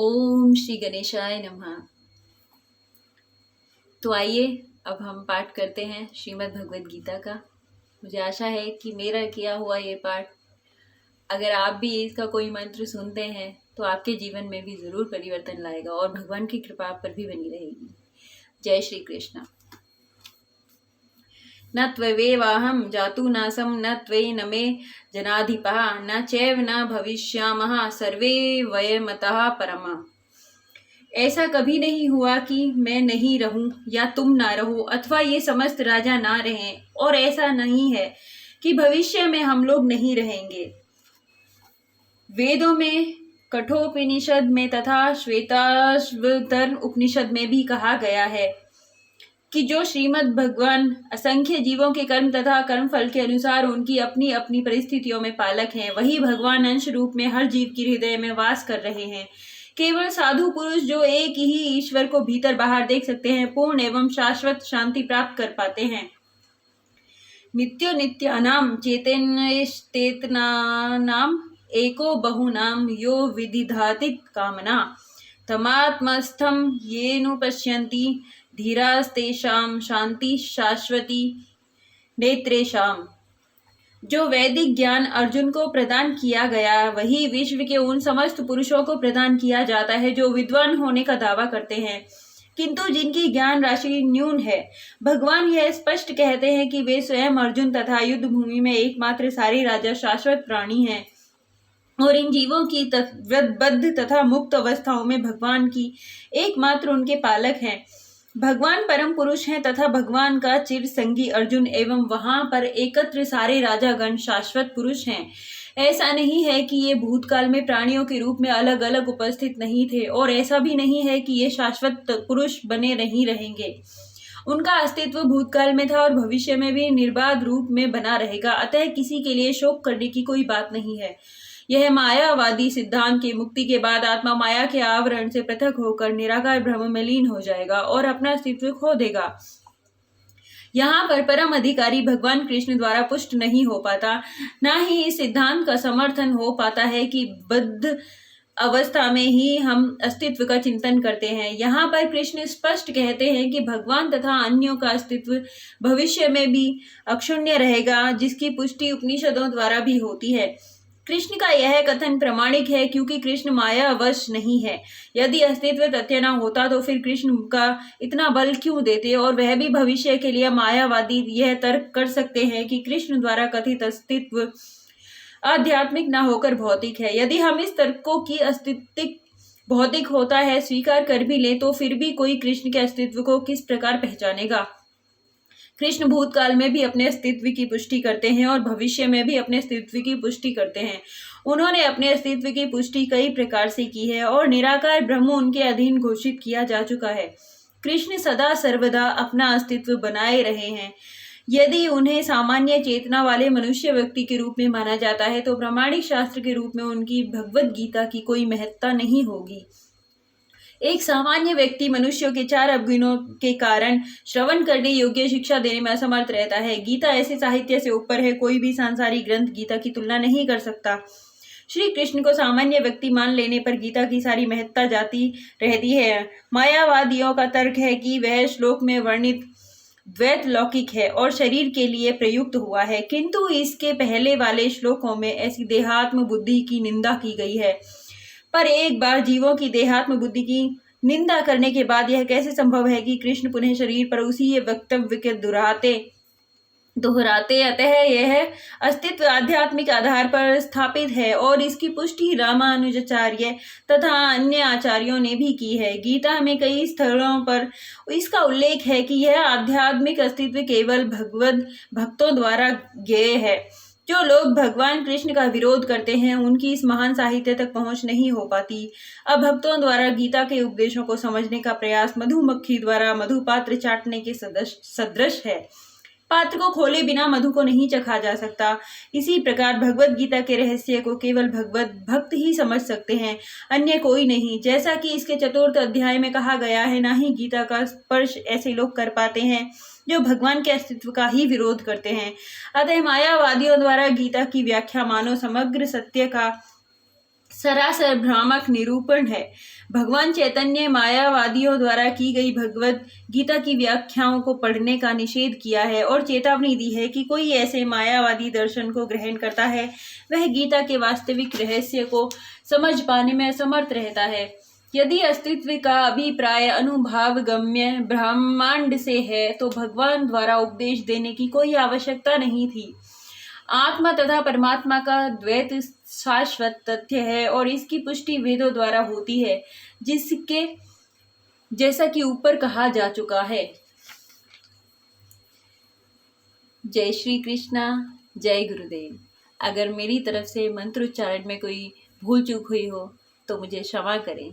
ओम श्री गणेशाय नमः। तो आइए अब हम पाठ करते हैं श्रीमद् भगवद गीता का। मुझे आशा है कि मेरा किया हुआ ये पाठ, अगर आप भी इसका कोई मंत्र सुनते हैं तो आपके जीवन में भी ज़रूर परिवर्तन लाएगा और भगवान की कृपा आप पर भी बनी रहेगी। जय श्री कृष्ण। न त्ववेवाहं जातु नासं न त्वयि न मे जनाधिपः न चैव न भविष्यामः सर्वे वयमतः परमा। ऐसा कभी नहीं हुआ कि मैं नहीं रहूं या तुम ना रहो अथवा ये समस्त राजा ना रहें, और ऐसा नहीं है कि भविष्य में हम लोग नहीं रहेंगे। वेदों में, कठोपनिषद में तथा श्वेताश्वतर उपनिषद में भी कहा गया है कि जो श्रीमद् भगवान असंख्य जीवों के कर्म तथा कर्म फल के अनुसार उनकी अपनी अपनी परिस्थितियों में पालक हैं, वही भगवान अंश रूप में हर जीव की हृदय में वास कर रहे हैं। केवल साधु पुरुष जो एक ही ईश्वर को भीतर बाहर देख सकते हैं, पूर्ण एवं शाश्वत शांति प्राप्त कर पाते हैं। नित्यो नित्यानाम चेतनानाम एको बहुनाम यो विदिधाति कामना तमात्मस्थम येनुपश्यन्ति धीरास्तेषां शांति शाश्वती नेत्रेषाम। जो वैदिक ज्ञान अर्जुन को प्रदान किया गया वही विश्व के उन समस्त पुरुषों को प्रदान किया जाता है जो विद्वान होने का दावा करते हैं, किंतु जिनकी ज्ञान राशि न्यून है। भगवान यह स्पष्ट कहते हैं कि वे स्वयं अर्जुन तथा युद्ध भूमि में एकमात्र सारे राजा शाश्वत प्राणी हैं और इन जीवों की बद्ध तथा मुक्त अवस्थाओं में भगवान की एकमात्र उनके पालक हैं। भगवान परम पुरुष हैं तथा भगवान का चिर संगी अर्जुन एवं वहां पर एकत्र सारे राजागण शाश्वत पुरुष हैं। ऐसा नहीं है कि ये भूतकाल में प्राणियों के रूप में अलग अलग उपस्थित नहीं थे, और ऐसा भी नहीं है कि ये शाश्वत पुरुष बने नहीं रहेंगे। उनका अस्तित्व भूतकाल में था और भविष्य में भी निर्बाध रूप में बना रहेगा, अतः किसी के लिए शोक करने की कोई बात नहीं है। यह मायावादी सिद्धांत की मुक्ति के बाद आत्मा माया के आवरण से पृथक होकर निराकार ब्रह्म में लीन हो जाएगा और अपना अस्तित्व खो देगा। यहाँ पर परम अधिकारी भगवान कृष्ण द्वारा पुष्ट नहीं हो पाता, न ही इस सिद्धांत का समर्थन हो पाता है कि बद्ध अवस्था में ही हम अस्तित्व का चिंतन करते हैं। यहाँ पर कृष्ण स्पष्ट कहते हैं कि भगवान तथा अन्यों का अस्तित्व भविष्य में भी अक्षुण्य रहेगा, जिसकी पुष्टि उपनिषदों द्वारा भी होती है। कृष्ण का यह कथन प्रमाणिक है क्योंकि कृष्ण मायावश नहीं है। यदि अस्तित्व तथ्य न होता तो फिर कृष्ण का इतना बल क्यों देते, और वह भी भविष्य के लिए। मायावादी यह तर्क कर सकते हैं कि कृष्ण द्वारा कथित अस्तित्व आध्यात्मिक न होकर भौतिक है। यदि हम इस तर्कों की अस्तित्व भौतिक होता है स्वीकार कर भी ले तो फिर भी कोई कृष्ण के अस्तित्व को किस प्रकार पहचानेगा। कृष्ण भूतकाल में भी अपने अस्तित्व की पुष्टि करते हैं और भविष्य में भी अपने अस्तित्व की पुष्टि करते हैं। उन्होंने अपने अस्तित्व की पुष्टि कई प्रकार से की है और निराकार ब्रह्म उनके अधीन घोषित किया जा चुका है। कृष्ण सदा सर्वदा अपना अस्तित्व बनाए रहे हैं। यदि उन्हें सामान्य चेतना वाले मनुष्य व्यक्ति के रूप में माना जाता है तो प्रामाणिक शास्त्र के रूप में उनकी भगवद गीता की कोई महत्ता नहीं होगी। एक सामान्य व्यक्ति मनुष्यों के 4 अवगुणों के कारण श्रवण करने योग्य शिक्षा देने में असमर्थ रहता है। गीता ऐसे साहित्य से ऊपर है, कोई भी सांसारिक ग्रंथ गीता की तुलना नहीं कर सकता। श्री कृष्ण को सामान्य व्यक्ति मान लेने पर गीता की सारी महत्ता जाती रहती है। मायावादियों का तर्क है कि वह श्लोक में वर्णित द्वैत लौकिक है और शरीर के लिए प्रयुक्त हुआ है, किंतु इसके पहले वाले श्लोकों में ऐसी देहात्म बुद्धि की निंदा की गई है। पर एक बार जीवों की देहात्म बुद्धि की निंदा करने के बाद यह कैसे संभव है कि कृष्ण पुनः शरीर पर उसी वक्तव्य के दोहराते। अतः यह अस्तित्व आध्यात्मिक आधार पर स्थापित है और इसकी पुष्टि रामानुजाचार्य तथा अन्य आचार्यों ने भी की है। गीता में कई स्थलों पर इसका उल्लेख है कि यह आध्यात्मिक अस्तित्व केवल भगवद भक्तों द्वारा ज्ञेय है। जो लोग भगवान कृष्ण का विरोध करते हैं उनकी इस महान साहित्य तक पहुंच नहीं हो पाती। अब भक्तों द्वारा गीता के उपदेशों को समझने का प्रयास मधुमक्खी द्वारा मधुपात्र चाटने के सदृश है। पात्र को खोले बिना मधु को नहीं चखा जा सकता। इसी प्रकार भगवद गीता के रहस्य को केवल भगवत भक्त ही समझ सकते हैं, अन्य कोई नहीं। जैसा कि इसके 4th अध्याय में कहा गया है, ना ही गीता का स्पर्श ऐसे लोग कर पाते हैं जो भगवान के अस्तित्व का ही विरोध करते हैं। अतः मायावादियों द्वारा गीता की व्याख्या मानो समग्र सत्य का सरासर भ्रामक निरूपण है। भगवान चैतन्य मायावादियों द्वारा की गई भगवत गीता की व्याख्याओं को पढ़ने का निषेध किया है और चेतावनी दी है कि कोई ऐसे मायावादी दर्शन को ग्रहण करता है वह गीता के वास्तविक रहस्य को समझ पाने में असमर्थ रहता है। यदि अस्तित्व का अभिप्राय अनुभावगम्य ब्रह्मांड से है तो भगवान द्वारा उपदेश देने की कोई आवश्यकता नहीं थी। आत्मा तथा परमात्मा का द्वैत शाश्वत तथ्य है और इसकी पुष्टि वेदों द्वारा होती है, जिसके जैसा कि ऊपर कहा जा चुका है। जय श्री कृष्णा, जय गुरुदेव। अगर मेरी तरफ से मंत्रोच्चारण में कोई भूल चूक हुई हो तो मुझे क्षमा करें।